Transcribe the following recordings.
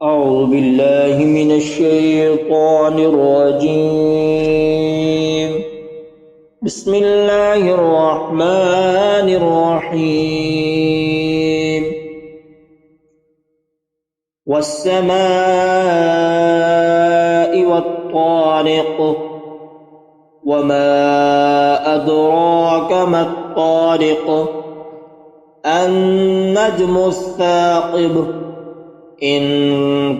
أعوذ بالله من الشيطان الرجيم. بسم الله الرحمن الرحيم. والسماء والطارق وما أدراك ما الطارق النجم الثاقب إن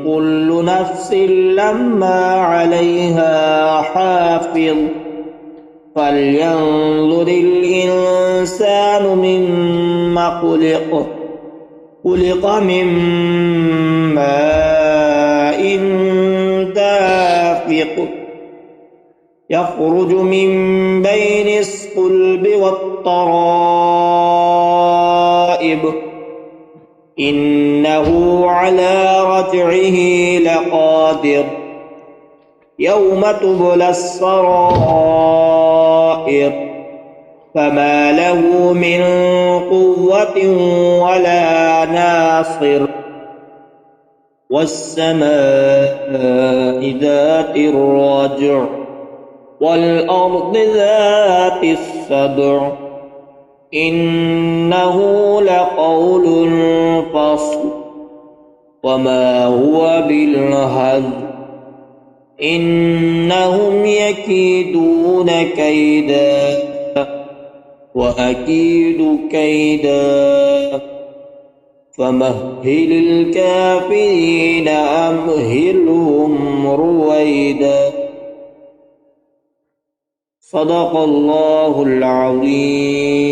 كل نفس لما عليها حافظ فلينظر الإنسان مما خلق من ماء دافق يخرج من بين الصلب والترائب إنه على رجعه لقادر يوم تبلى السرائر فما له من قوة ولا ناصر والسماء ذات الرجع والأرض ذات الصدع إنه لقول فصل وما هو بالهزل إنهم يكيدون كيدا وأكيد كيدا فمهل الكافرين أمهلهم رويدا. صدق الله العظيم.